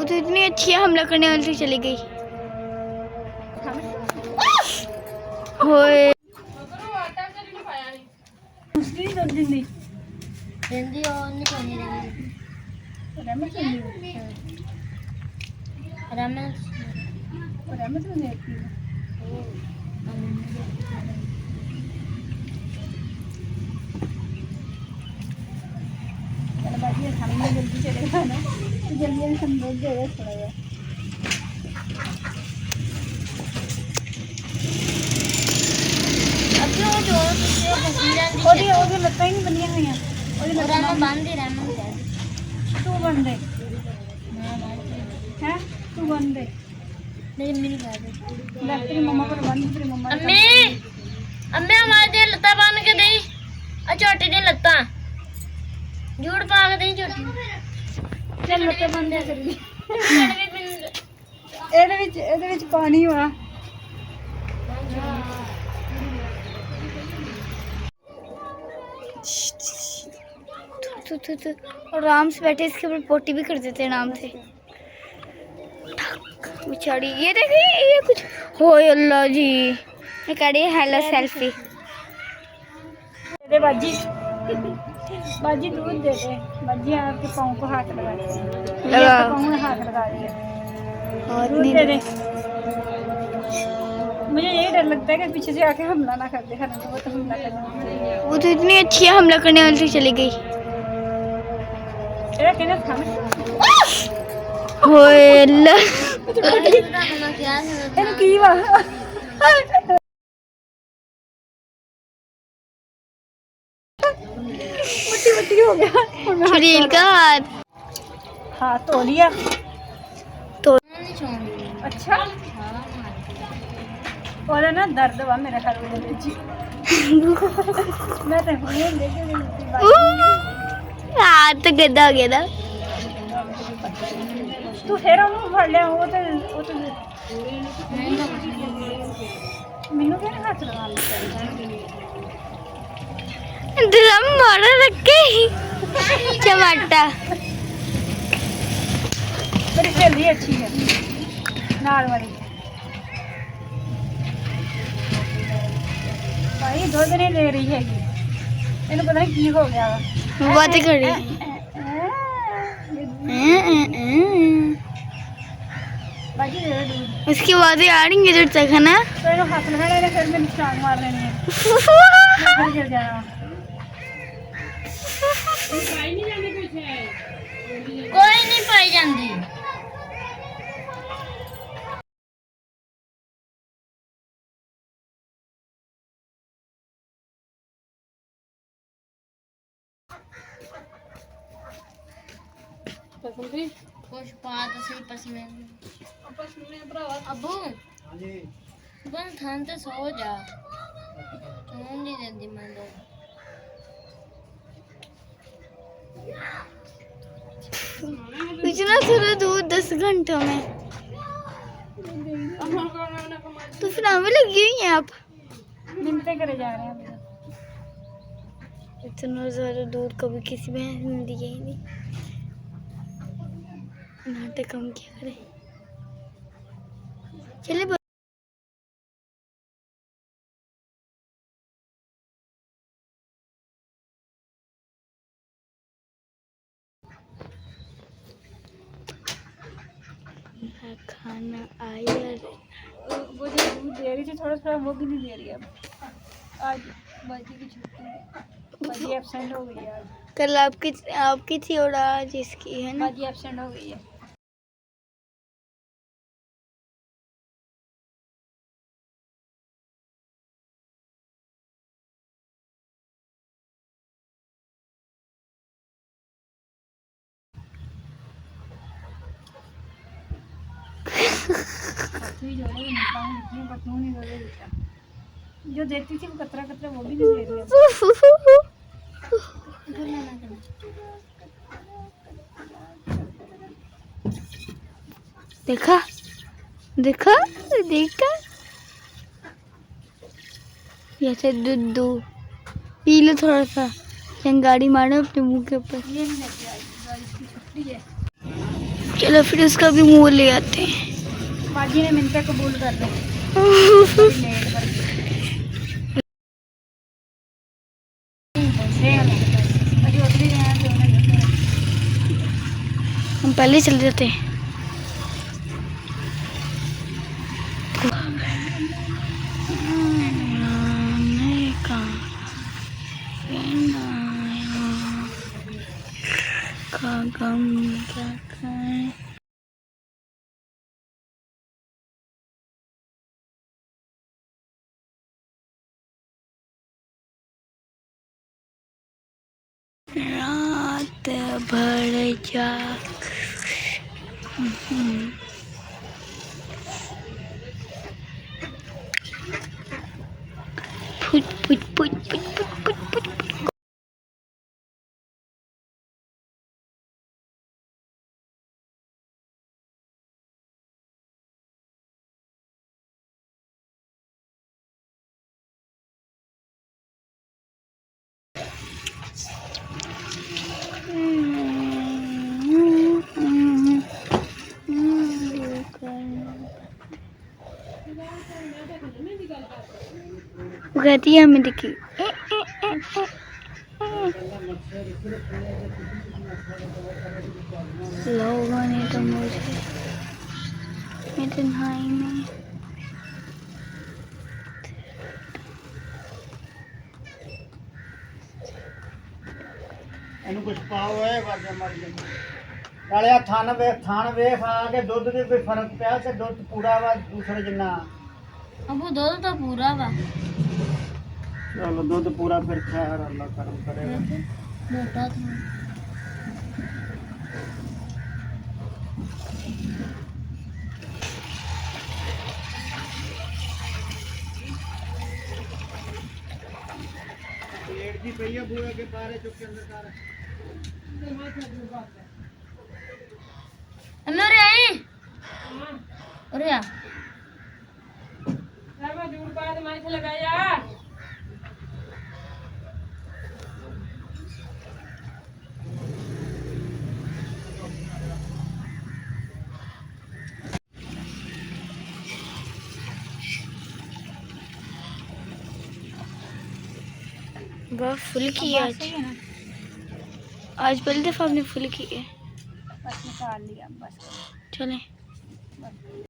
वो तो इतनी अच्छी है, हमला करने वाली थी, चली गई। होए जल्दी चलेगा ना, जल्दी हम लोग थोड़ा सा ਉਹਦੀ ਲੱਤਾਂ ਹੀ ਨਹੀਂ ਬੰਨੀਆਂ ਹੋਈਆਂ, ਉਹਦੀ ਲੱਤਾਂ ਬੰਦ ਹੀ ਰਹਿਣਾ। ਤੂੰ ਬੰਦ ਦੇ ਹੈ, ਤੂੰ ਬੰਦ ਦੇ नहीं मेरी बात है। ले तेरी मम्मा पर बंद, तेरी मम्मा अम्मी अम्मी हमारे दे लत्ता बांध के दे, आ छोटी दी लत्ता जूड़ पा के दे छोटी चल लत्ता बंद कर दी। ਇਹਦੇ ਵਿੱਚ ਪਾਣੀ ਹੋਣਾ। और आराम से बैठे, इसके ऊपर पोटी भी कर देते हैं आराम से। बेचारी ये देखिए, ये कुछ हो अल्लाह जी, ये कह रही है हेलो सेल्फी। दे बाजी, बाजी दूध दे दे बाजी, आपके पाँव को हाथ लगा दे, पाँव में हाथ लगा दे और दूध दे दे। मुझे यही डर लगता है कि पीछे से आके हमला ना कर दे, वो तो हमला कर। वो तो इतनी अच्छी है, हमला करने वाली थी, चली गई। होए अल्लाह की वा मट्टी हो गया शरीर का हाथ धो लिया तो। अच्छा और ना दर्द वा मेरे ख्याल में मैं तो हाथ तो गंदा हो गया ना। तू फिर ਉਹਨੂੰ ਫੜ ਲਿਆ, ਉਹ ਤੇ ਮੈਨੂੰ ਕਿਹਨੇ ਹੱਥ ਲਗਾ ਲਿਆ। ड्रम मार रखे टमाटा। मेरी सहेली अच्छी है नाल वाली भाई, दुध नहीं दे रही हैगी, ਇਹਨੂੰ पता नहीं की हो गया वा। बात करी बाजी दे दे दूध। उसके बाद आ रही है जब तक है ना, तो ਇਹਨੂੰ ਹੱਥ ਲਗਾਣਾ ਇਹਨੇ, ਫਿਰ ਮੈਨੂੰ ਛਾਂਗ ਮਾਰ ਲੈਣੀ ਹੈ, ਫਿਰ गिर जाना। कोई नहीं पाई जाती। कुछ बात सही पसंद अबू बस थान ते सो जा, क्यों नहीं देती मैं तो इतना थोड़ा दूध 10 घंटों में तो फिर हमें लगी हुई हैं आप मिनते करे जा रहे हैं। इतना ज़्यादा दूध कभी किसी भैंस ने दिया ही नहीं, नाटक हम क्या करें। चले खाना आया, वो जो दूध दे रही थी थोड़ा थोड़ा, वो भी नहीं दे रही अब। आज बाजी की छुट्टी है, बाजी एब्सेंट हो गई है आज। कल आपकी थी और आज इसकी है ना, बाजी एब्सेंट हो गई है। जो देती थी वो कतरा कतरा, वो भी नहीं दे रही। देखा देखा देखा, जैसे दूध पी लो थोड़ा सा, गाड़ी मारो अपने मुंह के ऊपर। ये नहीं लेके आई, इसकी छुट्टी है। चलो फिर उसका भी मुंह ले आते हैं। बाजी ने मिनते कबूल कर दी। हम पहले ही चले जाते हैं। रात भर जा put put put put put put put. वो कहती है हमें देखी लोगों ने तो मुझे तन्हाई में कुछ पाओ है थान वेख आके दुध भी कोई फर्क पिया ते दुध पूरा वा दूसरे जिन्ना। अब वो दूध तो पूरा वा। चलो दुध पूरा फिर खैर अल्लाह करम करेगा। मोटा था। पेड़ की पई है बुए के बारे चुप के अंदर सारा अरे आई अरे आ मैं दूर बाद माइक लगाया। वाह फुल की है आज पहली दफा आपने फुल की है। बस निकाल लिया बस। चलें।